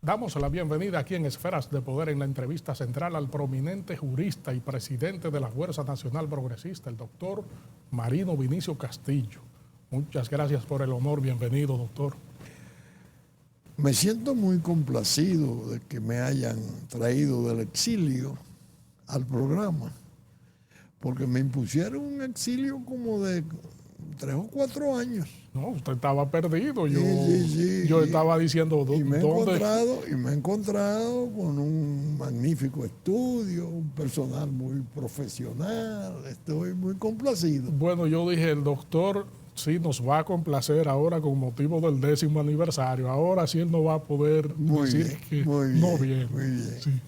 Damos la bienvenida aquí en Esferas de Poder en la entrevista central al prominente jurista y presidente de la Fuerza Nacional Progresista, el doctor Marino Vinicio Castillo. Muchas gracias por el honor. Bienvenido, doctor. Me siento muy complacido de que me hayan traído del exilio al programa, porque me impusieron un exilio como de 3 o 4 años. No, usted estaba perdido. Yo Sí. estaba diciendo, Y me ¿dónde? he encontrado con un magnífico estudio, un personal muy profesional. Estoy muy complacido. Bueno, yo dije, el doctor sí nos va a complacer ahora con motivo del 10º aniversario. Ahora sí él no va a poder decir que no viene. Muy bien. Sí.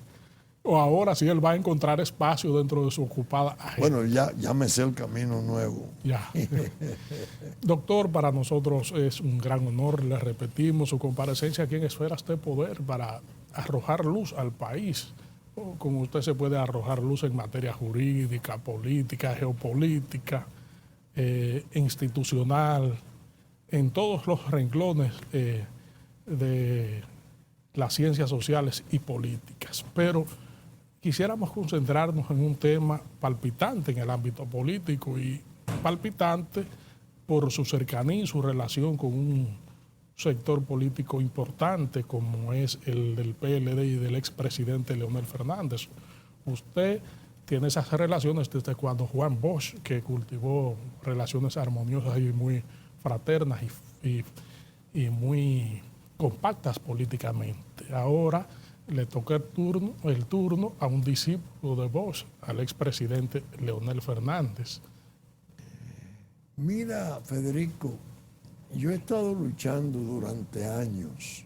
O ahora sí él va a encontrar espacio dentro de su ocupada agenda. Bueno, ya me sé el camino nuevo. Ya. Doctor, para nosotros es un gran honor, le repetimos, su comparecencia aquí en Esferas de Poder para arrojar luz al país. Como usted se puede arrojar luz en materia jurídica, política, geopolítica, institucional, en todos los renglones de las ciencias sociales y políticas. Pero quisiéramos concentrarnos en un tema palpitante en el ámbito político y palpitante por su cercanía y su relación con un sector político importante como es el del PLD y del expresidente Leonel Fernández. Usted tiene esas relaciones desde cuando Juan Bosch, que cultivó relaciones armoniosas y muy fraternas y muy compactas políticamente. Ahora le toca el turno a un discípulo de Bosch, al expresidente Leonel Fernández. Mira, Federico, yo he estado luchando durante años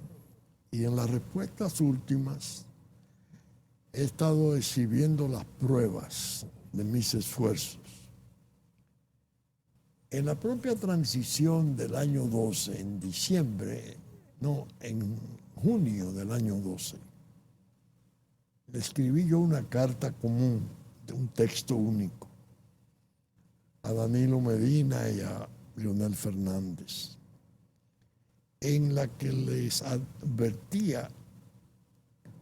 y en las respuestas últimas he estado exhibiendo las pruebas de mis esfuerzos. En la propia transición del año 12, en junio del año 12, le escribí yo una carta común de un texto único a Danilo Medina y a Leonel Fernández, en la que les advertía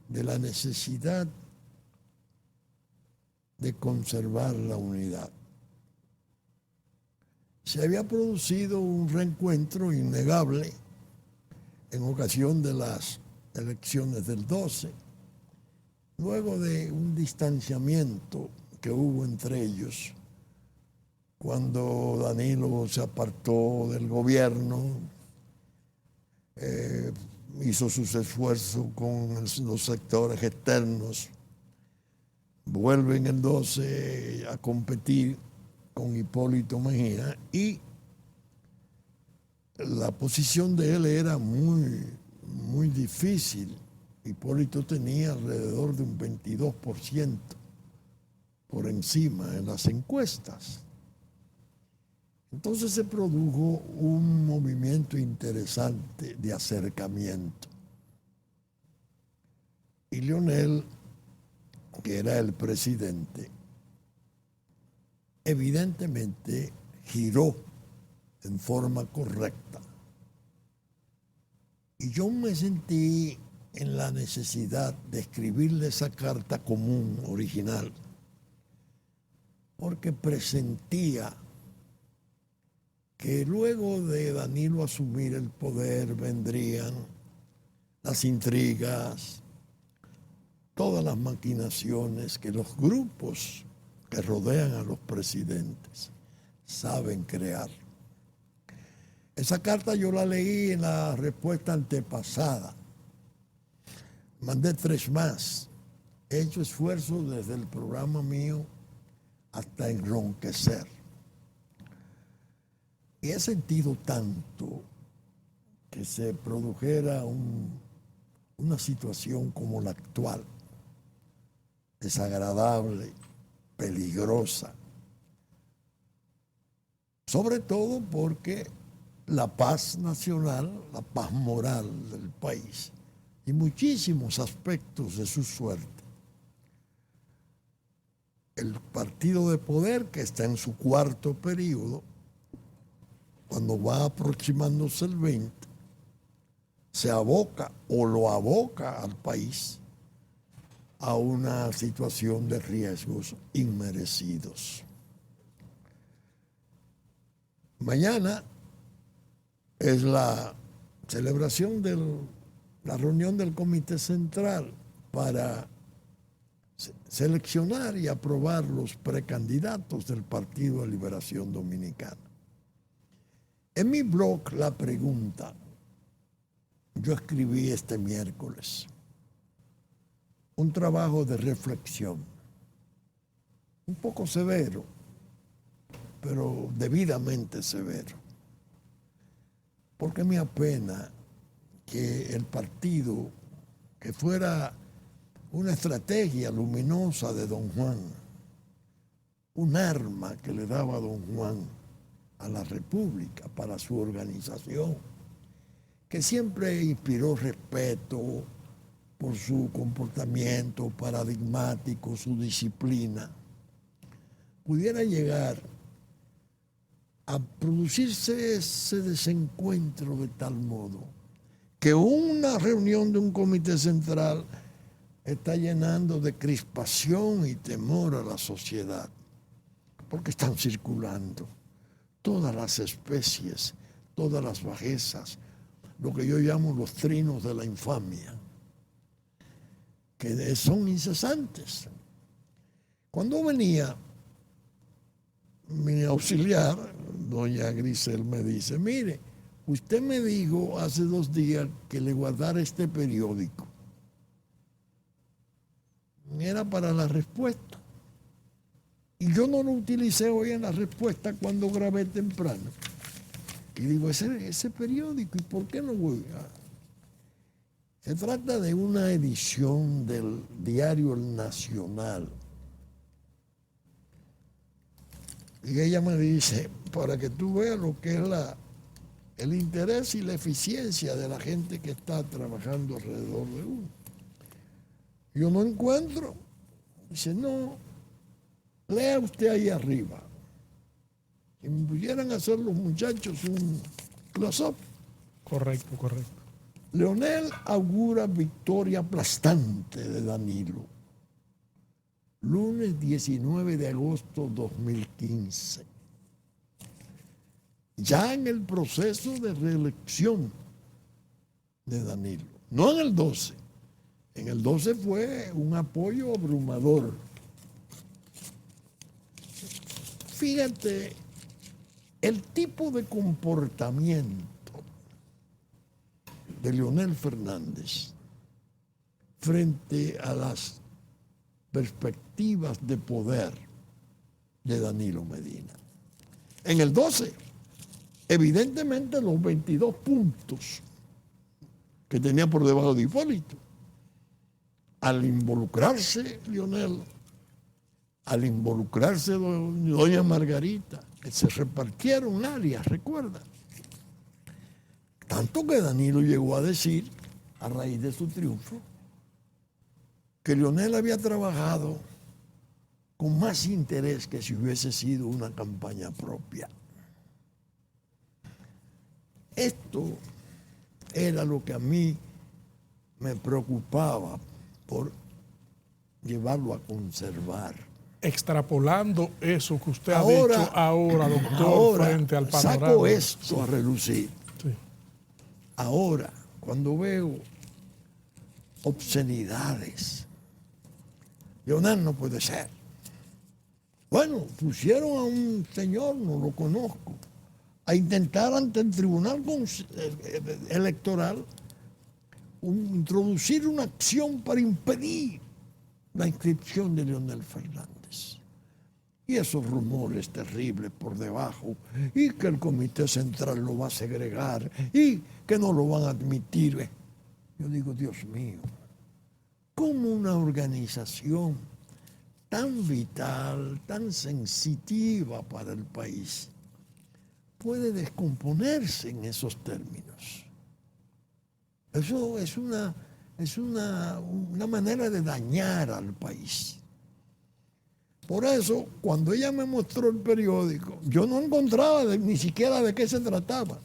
de la necesidad de conservar la unidad. Se había producido un reencuentro innegable en ocasión de las elecciones del 12, luego de un distanciamiento que hubo entre ellos, cuando Danilo se apartó del gobierno, hizo sus esfuerzos con los sectores externos, vuelve en el 12 a competir con Hipólito Mejía y la posición de él era muy difícil. Hipólito tenía alrededor de un 22% por encima en las encuestas. Entonces se produjo un movimiento interesante de acercamiento. Y Leonel, que era el presidente, evidentemente giró en forma correcta. Y yo me sentí en la necesidad de escribirle esa carta común, original, porque presentía que luego de Danilo asumir el poder vendrían las intrigas, todas las maquinaciones que los grupos que rodean a los presidentes saben crear. Esa carta yo la leí en la respuesta antepasada. Mandé 3 más. He hecho esfuerzos desde el programa mío hasta enronquecer. Y he sentido tanto que se produjera una situación como la actual, desagradable, peligrosa, sobre todo porque la paz nacional, la paz moral del país y muchísimos aspectos de su suerte. El partido de poder, que está en su 4º periodo, cuando va aproximándose el 20, se aboca o lo aboca al país a una situación de riesgos inmerecidos. Mañana es la celebración de la reunión del Comité Central para seleccionar y aprobar los precandidatos del Partido de Liberación Dominicana. En mi blog La Pregunta, yo escribí este miércoles un trabajo de reflexión, un poco severo, pero debidamente severo, porque me apena que el partido, que fuera una estrategia luminosa de don Juan, un arma que le daba don Juan a la República para su organización, que siempre inspiró respeto por su comportamiento paradigmático, su disciplina, pudiera llegar a producirse ese desencuentro de tal modo que una reunión de un comité central está llenando de crispación y temor a la sociedad, porque están circulando todas las especies, todas las bajezas, lo que yo llamo los trinos de la infamia, que son incesantes. Cuando venía mi auxiliar, doña Grisel, me dice, mire, usted me dijo hace 2 días que le guardara este periódico. Era para la respuesta. Y yo no lo utilicé hoy en la respuesta cuando grabé temprano. Y digo, ese periódico, ¿y por qué no voy a...? Se trata de una edición del diario El Nacional. Y ella me dice, para que tú veas lo que es el interés y la eficiencia de la gente que está trabajando alrededor de uno. Yo no encuentro. Dice, no, lea usted ahí arriba. Si me pudieran hacer los muchachos un close-up. Correcto, correcto. Leonel augura victoria aplastante de Danilo. Lunes 19 de agosto 2015. Ya en el proceso de reelección de Danilo. No en el 12. En el 12 fue un apoyo abrumador. Fíjate el tipo de comportamiento de Leonel Fernández frente a las perspectivas de poder de Danilo Medina. En el 12, evidentemente los 22 puntos que tenía por debajo de Hipólito. Al involucrarse Leonel, al involucrarse doña Margarita, que se repartieron áreas, recuerda. Tanto que Danilo llegó a decir, a raíz de su triunfo, que Leonel había trabajado con más interés que si hubiese sido una campaña propia. Esto era lo que a mí me preocupaba por llevarlo a conservar. Extrapolando eso que usted ha dicho ahora, doctor, frente al panorama. Saco esto a relucir. Sí. Ahora, cuando veo obscenidades, Leonel no puede ser. Bueno, pusieron a un señor, no lo conozco, a intentar ante el Tribunal Electoral introducir una acción para impedir la inscripción de Leonel Fernández. Y esos rumores terribles por debajo, y que el Comité Central lo va a segregar, y que no lo van a admitir. Yo digo, Dios mío, ¿cómo una organización tan vital, tan sensitiva para el país puede descomponerse en esos términos? Eso es una manera de dañar al país. Por eso, cuando ella me mostró el periódico, yo no encontraba ni siquiera de qué se trataba.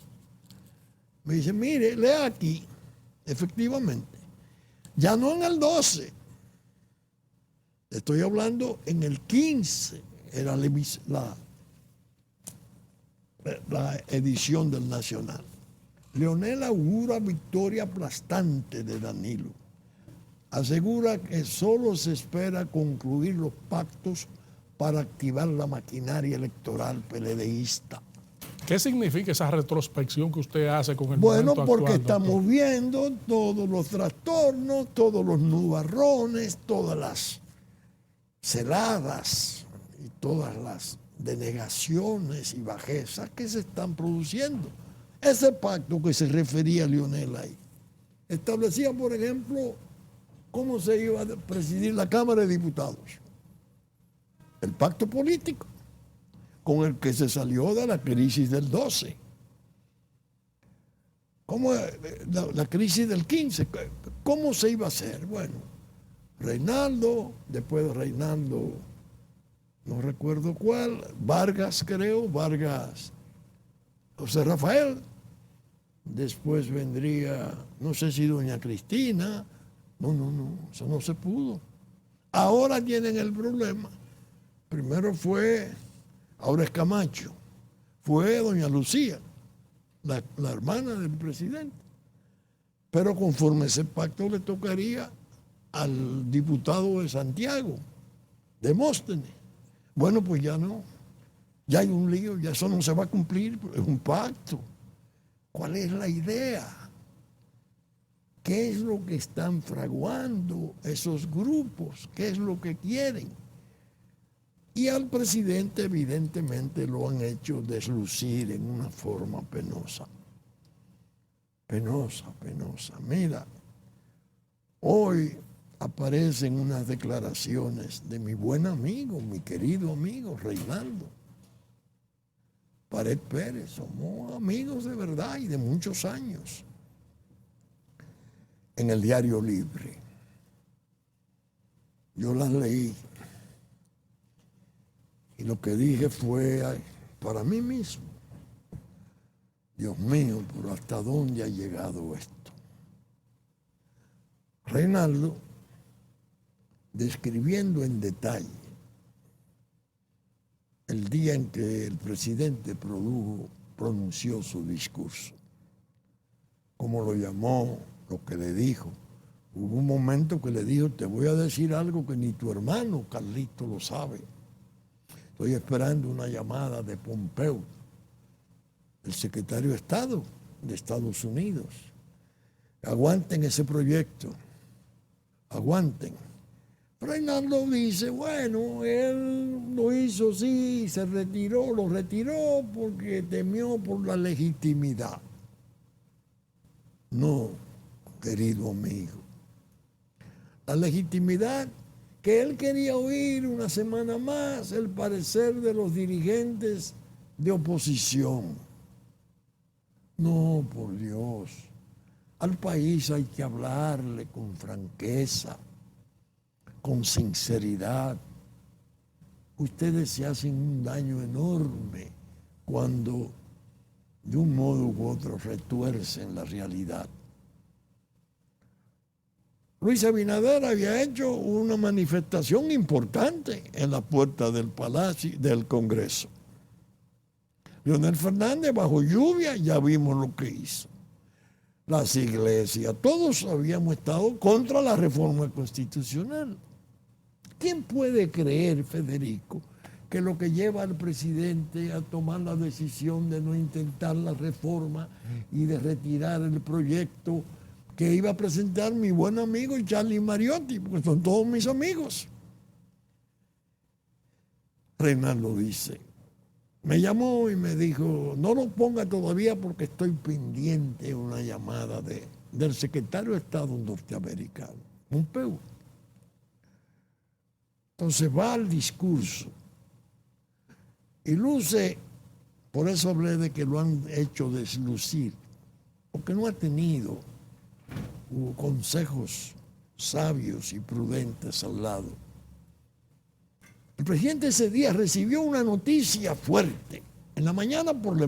Me dice, mire, lea aquí. efectivamente. Ya no en el 12. Estoy hablando en el 15, era la edición del Nacional. Leonel augura victoria aplastante de Danilo. Asegura que solo se espera concluir los pactos para activar la maquinaria electoral PLDista. ¿Qué significa esa retrospección que usted hace con el Bueno, momento porque actual, estamos doctor? viendo todos los trastornos, todos los nubarrones, todas las celadas y todas las denegaciones y bajezas que se están produciendo. Ese pacto que se refería a Leonel ahí establecía, por ejemplo, cómo se iba a presidir la Cámara de Diputados. El pacto político con el que se salió de la crisis del 12. ¿Cómo la crisis del 15? ¿Cómo se iba a hacer? Bueno, Reinaldo, después de Reinaldo, no recuerdo cuál, Vargas creo, José Rafael, después vendría, no sé si doña Cristina, no, eso no se pudo. Ahora tienen el problema. Primero ahora es Camacho, fue doña Lucía, la hermana del presidente. Pero conforme ese pacto le tocaría al diputado de Santiago, Demóstenes. Bueno, pues ya no. Ya hay un lío, ya eso no se va a cumplir, es un pacto. ¿Cuál es la idea? ¿Qué es lo que están fraguando esos grupos? ¿Qué es lo que quieren? Y al presidente evidentemente lo han hecho deslucir en una forma penosa. Penosa. Mira, hoy aparecen unas declaraciones de mi buen amigo, mi querido amigo Reinaldo Pared Pérez. Somos amigos de verdad y de muchos años. En el Diario Libre. Yo las leí. Y lo que dije fue para mí mismo. Dios mío, ¿pero hasta dónde ha llegado esto? Reinaldo, describiendo en detalle el día en que el presidente pronunció su discurso, cómo lo llamó, lo que le dijo. Hubo un momento que le dijo, te voy a decir algo que ni tu hermano Carlito lo sabe. Estoy esperando una llamada de Pompeo, el secretario de Estado de Estados Unidos. Aguanten ese proyecto, aguanten. Reinaldo dice, bueno, él lo hizo, sí, lo retiró porque temió por la legitimidad. No, querido amigo. La legitimidad que él quería oír una semana más el parecer de los dirigentes de oposición. No, por Dios. Al país hay que hablarle con franqueza, con sinceridad. Ustedes se hacen un daño enorme cuando de un modo u otro retuercen la realidad. Luis Abinader había hecho una manifestación importante en la puerta del Palacio del Congreso. Leonel Fernández, bajo lluvia, ya vimos lo que hizo. Las iglesias, todos habíamos estado contra la reforma constitucional. ¿Quién puede creer, Federico, que lo que lleva al presidente a tomar la decisión de no intentar la reforma y de retirar el proyecto que iba a presentar mi buen amigo Charlie Mariotti, porque son todos mis amigos? Reinaldo dice, me llamó y me dijo, no lo ponga todavía porque estoy pendiente de una llamada del secretario de Estado norteamericano, Pompeo. Entonces va al discurso y luce, por eso hablé de que lo han hecho deslucir, porque no ha tenido consejos sabios y prudentes al lado. El presidente ese día recibió una noticia fuerte en la mañana por la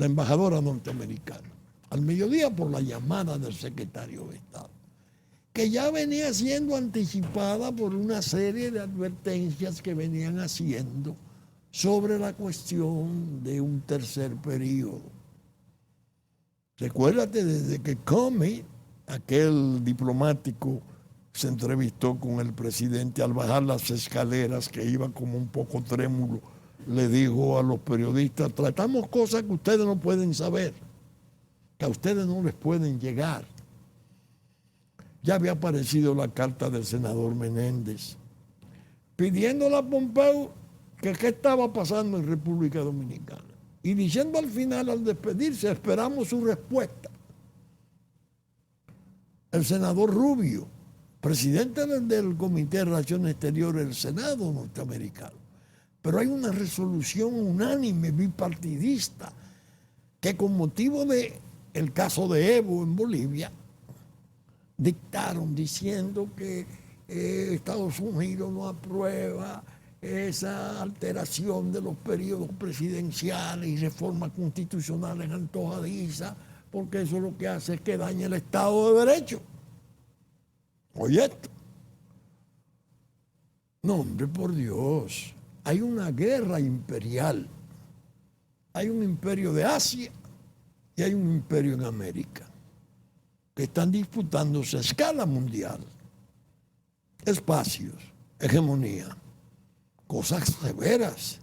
embajadora norteamericana. al mediodía por la llamada del secretario de Estado, que ya venía siendo anticipada por una serie de advertencias que venían haciendo sobre la cuestión de un tercer periodo. Recuérdate, desde que Comey, aquel diplomático, se entrevistó con el presidente al bajar las escaleras, que iba como un poco trémulo, le dijo a los periodistas: tratamos cosas que ustedes no pueden saber, que a ustedes no les pueden llegar. Ya había aparecido la carta del senador Menéndez pidiéndole a Pompeo que qué estaba pasando en República Dominicana y diciendo al final, al despedirse: esperamos su respuesta. El senador Rubio, presidente del Comité de Relaciones Exteriores del Senado norteamericano. Pero hay una resolución unánime, bipartidista, que con motivo del caso de Evo en Bolivia, dictaron diciendo que Estados Unidos no aprueba esa alteración de los periodos presidenciales y reformas constitucionales antojadizas, porque eso lo que hace es que daña el Estado de Derecho. Oye esto. No, hombre, por Dios. Hay una guerra imperial. Hay un imperio de Asia y hay un imperio en América que están disputándose a escala mundial espacios, hegemonía, cosas severas.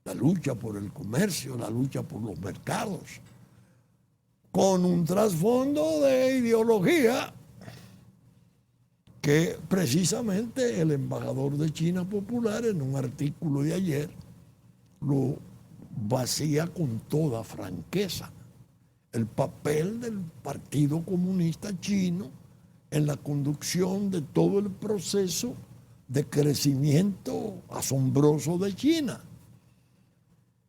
La lucha por el comercio, la lucha por los mercados, con un trasfondo de ideología que precisamente el embajador de China Popular en un artículo de ayer lo vacía con toda franqueza. El papel del Partido Comunista Chino en la conducción de todo el proceso de crecimiento asombroso de China.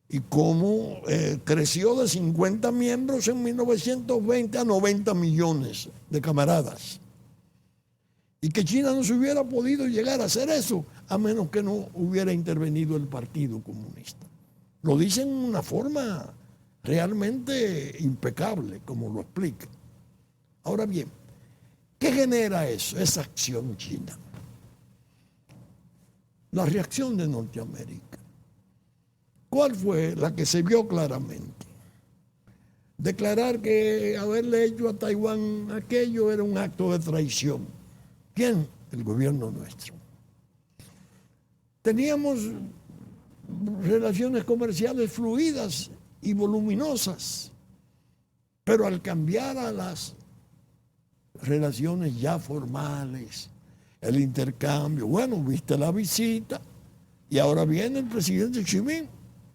Y cómo creció de 50 miembros en 1920 a 90 millones de camaradas. Y que China no se hubiera podido llegar a hacer eso a menos que no hubiera intervenido el Partido Comunista. Lo dicen de una forma realmente impecable, como lo explica. Ahora bien, ¿qué genera eso, esa acción china? La reacción de Norteamérica. ¿Cuál fue? La que se vio claramente. Declarar que haberle hecho a Taiwán aquello era un acto de traición. ¿Quién? El gobierno nuestro. Teníamos relaciones comerciales fluidas y voluminosas, pero al cambiar a las relaciones ya formales, el intercambio, bueno, viste la visita y ahora viene el presidente Xi Jinping,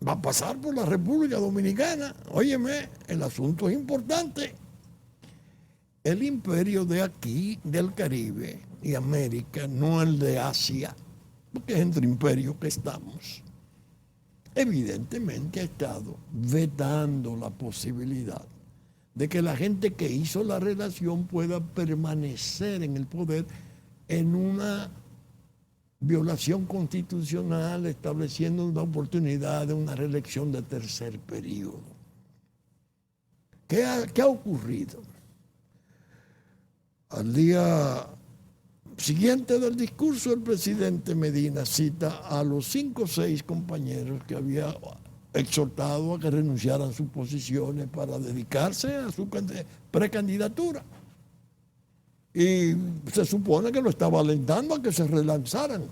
va a pasar por la República Dominicana. Óyeme, el asunto es importante. El imperio de aquí, del Caribe y América, no el de Asia, porque es entre imperios que estamos, evidentemente ha estado vetando la posibilidad de que la gente que hizo la relación pueda permanecer en el poder en una violación constitucional, estableciendo una oportunidad de una reelección de tercer periodo. ¿Qué ha ocurrido? Al día siguiente del discurso, el presidente Medina cita a los 5 o 6 compañeros que había exhortado a que renunciaran a sus posiciones para dedicarse a su precandidatura. Y se supone que lo estaba alentando a que se relanzaran.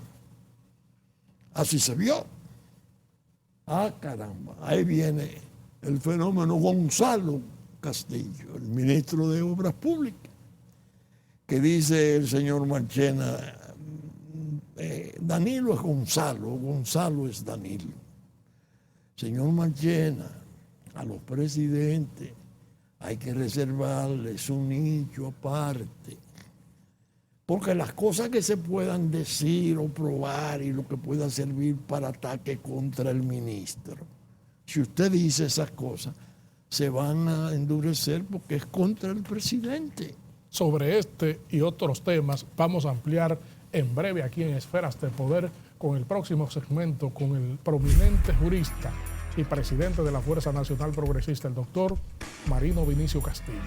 Así se vio. Ah, caramba, ahí viene el fenómeno Gonzalo Castillo, el ministro de Obras Públicas, que dice el señor Marchena, Danilo es Gonzalo, Gonzalo es Danilo. Señor Marchena, a los presidentes hay que reservarles un nicho aparte, porque las cosas que se puedan decir o probar y lo que pueda servir para ataque contra el ministro, si usted dice esas cosas, se van a endurecer porque es contra el presidente. Sobre este y otros temas vamos a ampliar en breve aquí en Esferas de Poder con el próximo segmento con el prominente jurista y presidente de la Fuerza Nacional Progresista, el doctor Marino Vinicio Castillo.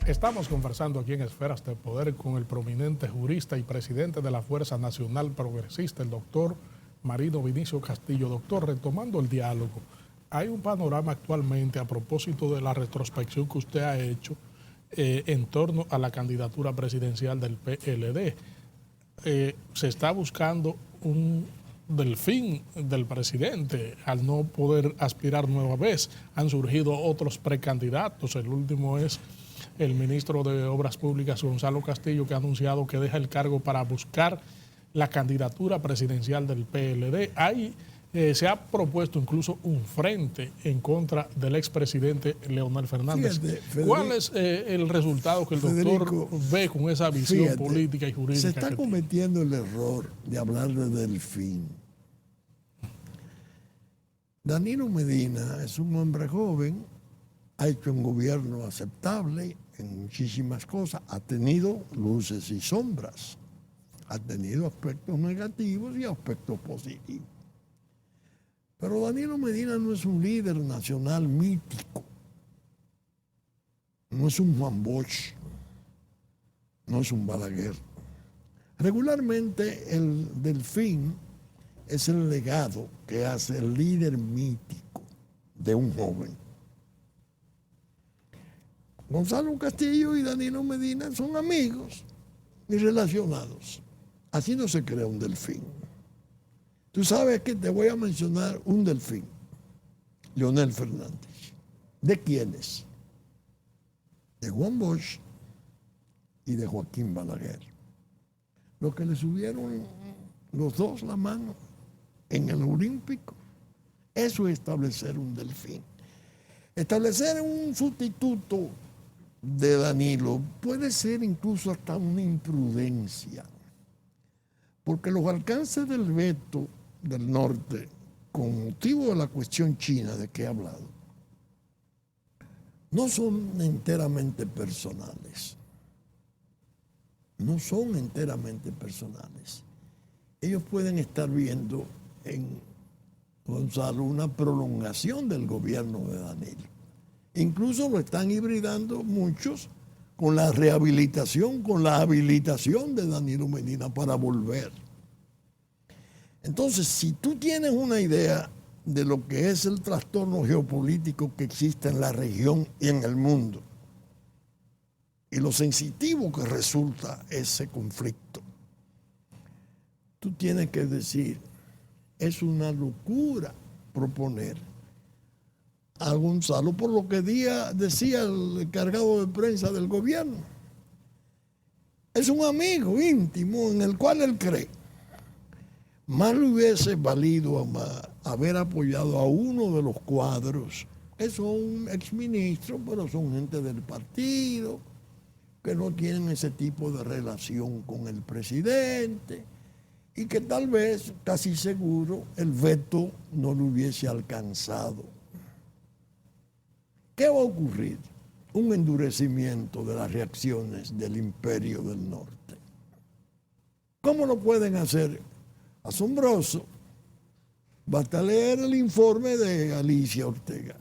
Estamos conversando aquí en Esferas de Poder con el prominente jurista y presidente de la Fuerza Nacional Progresista, el doctor Marino Vinicio Castillo. Doctor, retomando el diálogo, hay un panorama actualmente a propósito de la retrospección que usted ha hecho en torno a la candidatura presidencial del PLD. Se está buscando un delfín del presidente al no poder aspirar nueva vez. Han surgido otros precandidatos, el último es el ministro de Obras Públicas, Gonzalo Castillo, que ha anunciado que deja el cargo para buscar la candidatura presidencial del PLD. Se ha propuesto incluso un frente en contra del expresidente Leonel Fernández. ¿Cuál es el resultado que el doctor ve con esa visión política y jurídica? Se está cometiendo el error de hablar de delfín. Danilo Medina es un hombre joven, ha hecho un gobierno aceptable en muchísimas cosas, ha tenido luces y sombras, ha tenido aspectos negativos y aspectos positivos. Pero Danilo Medina no es un líder nacional mítico, no es un Juan Bosch, no es un Balaguer. Regularmente el delfín es el legado que hace el líder mítico de un joven. Gonzalo Castillo y Danilo Medina son amigos y relacionados. Así no se crea un delfín. Tú sabes que te voy a mencionar un delfín, Leonel Fernández. ¿De quiénes? De Juan Bosch y de Joaquín Balaguer. Los que le subieron los dos la mano en el Olímpico. Eso es establecer un delfín. Establecer un sustituto de Danilo puede ser incluso hasta una imprudencia, porque los alcances del veto del norte, con motivo de la cuestión china de que he hablado, no son enteramente personales. No son enteramente personales. Ellos pueden estar viendo en Gonzalo una prolongación del gobierno de Danilo. Incluso lo están hibridando muchos con la rehabilitación, con la habilitación de Danilo Medina para volver. Entonces, si tú tienes una idea de lo que es el trastorno geopolítico que existe en la región y en el mundo, y lo sensitivo que resulta ese conflicto, tú tienes que decir, es una locura proponer a Gonzalo por lo que decía el encargado de prensa del gobierno. Es un amigo íntimo en el cual él cree. Más le hubiese valido haber apoyado a uno de los cuadros, que son exministros, pero son gente del partido, que no tienen ese tipo de relación con el presidente, y que tal vez, casi seguro, el veto no lo hubiese alcanzado. ¿Qué va a ocurrir? Un endurecimiento de las reacciones del Imperio del Norte. ¿Cómo lo pueden hacer? Asombroso. Basta leer el informe de Alicia Ortega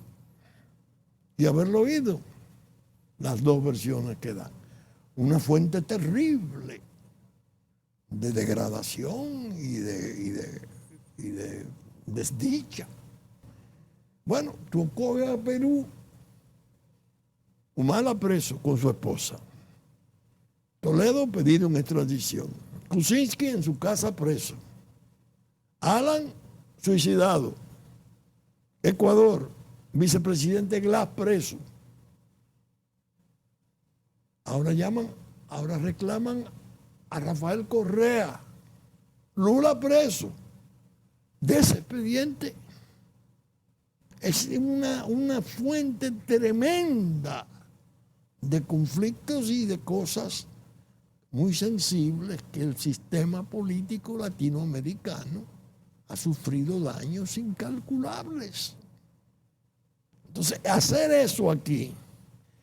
y haberlo oído. Las dos versiones que dan. Una fuente terrible de degradación y de desdicha. Bueno, tú coges a Perú, Humala preso con su esposa. Toledo pedido en extradición. Kuczynski en su casa preso. Alan suicidado. Ecuador, vicepresidente Glass preso. Ahora reclaman a Rafael Correa. Lula preso. De ese expediente es una fuente tremenda de conflictos y de cosas muy sensibles que el sistema político latinoamericano ha sufrido daños incalculables. Entonces, hacer eso aquí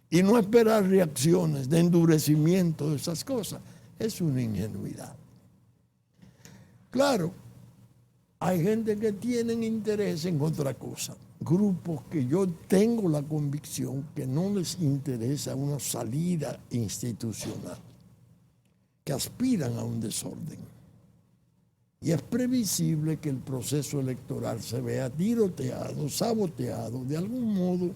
y no esperar reacciones de endurecimiento de esas cosas es una ingenuidad. Claro, hay gente que tiene interés en otra cosa. Grupos que yo tengo la convicción que no les interesa una salida institucional, que aspiran a un desorden. Y es previsible que el proceso electoral se vea tiroteado, saboteado, de algún modo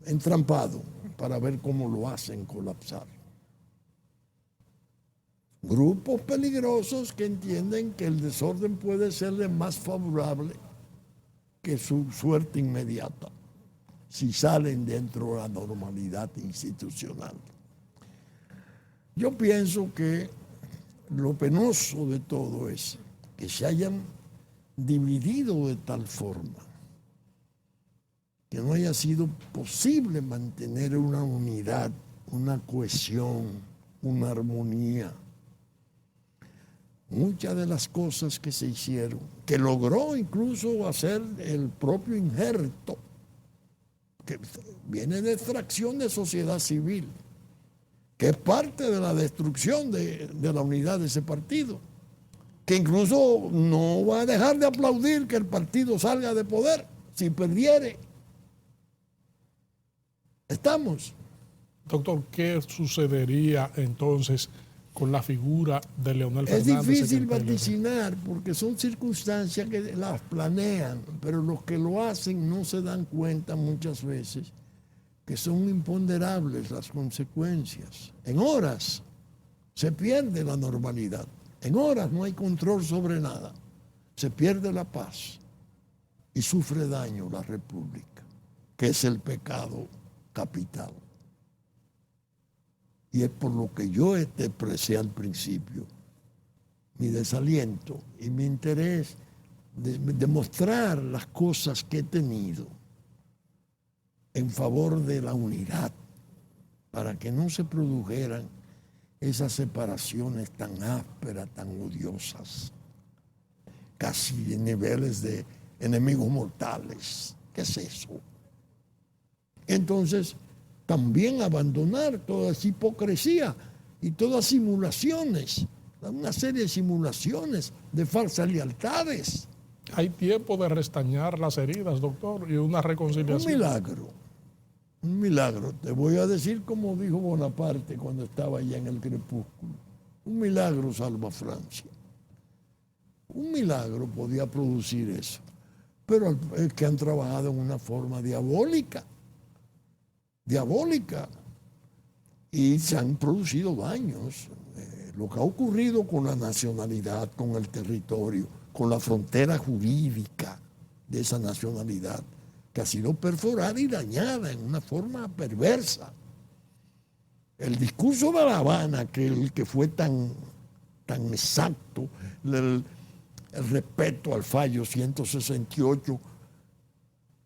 entrampado, para ver cómo lo hacen colapsar. Grupos peligrosos que entienden que el desorden puede serle más favorable que su suerte inmediata, si salen dentro de la normalidad institucional. Yo pienso que lo penoso de todo es que se hayan dividido de tal forma que no haya sido posible mantener una unidad, una cohesión, una armonía. Muchas de las cosas que se hicieron, que logró incluso hacer el propio Injerto, que viene de extracción de sociedad civil, que es parte de la destrucción de la unidad de ese partido, que incluso no va a dejar de aplaudir que el partido salga de poder si perdiere. Estamos. Doctor, ¿qué sucedería entonces con la figura de Leonel Fernández? Es difícil vaticinar porque son circunstancias que las planean, pero los que lo hacen no se dan cuenta muchas veces que son imponderables las consecuencias. En horas se pierde la normalidad, en horas no hay control sobre nada, se pierde la paz y sufre daño la República, que es el pecado capital. Y es por lo que yo expresé al principio mi desaliento y mi interés de mostrar las cosas que he tenido en favor de la unidad, para que no se produjeran esas separaciones tan ásperas, tan odiosas, casi en niveles de enemigos mortales. ¿Qué es eso? Entonces, también abandonar toda esa hipocresía y todas simulaciones, una serie de simulaciones de falsas lealtades. Hay tiempo de restañar las heridas, doctor, y una reconciliación. Un milagro. Te voy a decir como dijo Bonaparte cuando estaba allá en el crepúsculo. Un milagro salva a Francia. Un milagro podía producir eso. Pero es que han trabajado en una forma diabólica, y se han producido daños. Lo que ha ocurrido con la nacionalidad, con el territorio, con la frontera jurídica de esa nacionalidad, que ha sido perforada y dañada en una forma perversa. El discurso de La Habana, que fue tan exacto, el respeto al fallo 168,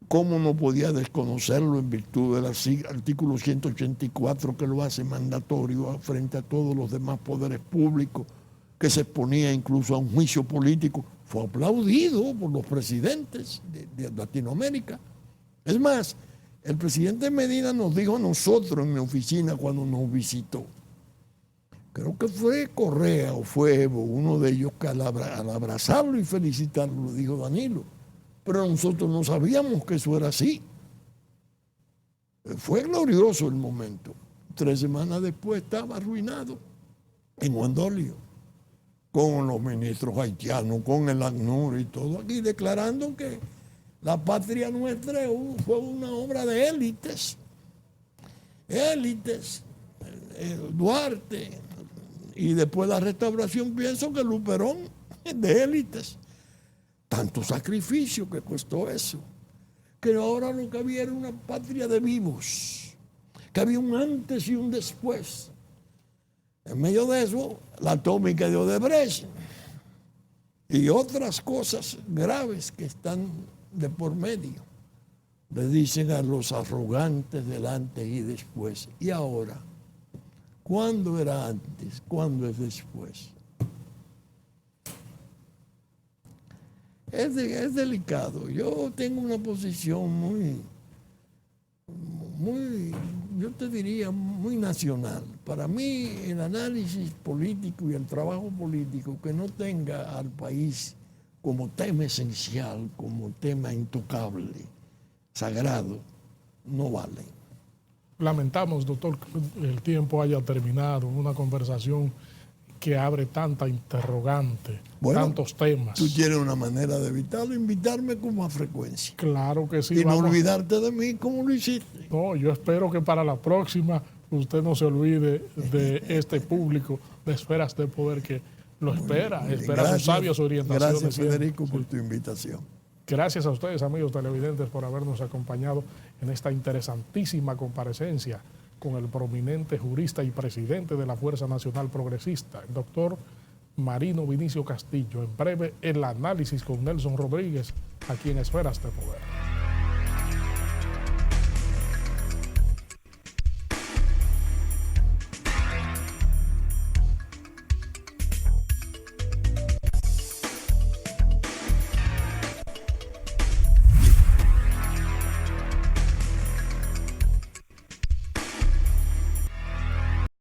¿cómo no podía desconocerlo en virtud del artículo 184 que lo hace mandatorio frente a todos los demás poderes públicos, que se exponía incluso a un juicio político? Fue aplaudido por los presidentes de Latinoamérica. Es más, el presidente Medina nos dijo a nosotros en mi oficina cuando nos visitó, creo que fue Correa o fue Evo, uno de ellos, que al abrazarlo y felicitarlo, dijo: Danilo, pero nosotros no sabíamos que eso era así. Fue glorioso el momento. 3 semanas después estaba arruinado en Huandolio, con los ministros haitianos, con el ACNUR y todo aquí, declarando que la patria nuestra fue una obra de élites. Duarte, y después la restauración, pienso que Luperón, de élites. Tanto sacrificio que costó eso, que ahora lo que había era una patria de vivos, que había un antes y un después. En medio de eso, la atómica de Odebrecht y otras cosas graves que están de por medio. Le dicen a los arrogantes del antes y después. ¿Y ahora? ¿Cuándo era antes? antes, cuándo es después. Es delicado. Yo tengo una posición muy, yo te diría, muy nacional. Para mí, el análisis político y el trabajo político que no tenga al país como tema esencial, como tema intocable, sagrado, no vale. Lamentamos, doctor, que el tiempo haya terminado, una conversación que abre tanta interrogante, Bueno, tantos temas. Tú tienes una manera de evitarlo, invitarme con más frecuencia. Claro que sí. Y no olvidarte de mí como lo hiciste. No, yo espero que para la próxima usted no se olvide de este público de Esferas de Poder que lo espera, espera sus sabias orientaciones. Gracias, Federico, por tu invitación. Gracias a ustedes, amigos televidentes, por habernos acompañado en esta interesantísima comparecencia con el prominente jurista y presidente de la Fuerza Nacional Progresista, el doctor Marino Vinicio Castillo. En breve, el análisis con Nelson Rodríguez, aquí en Esferas de Poder.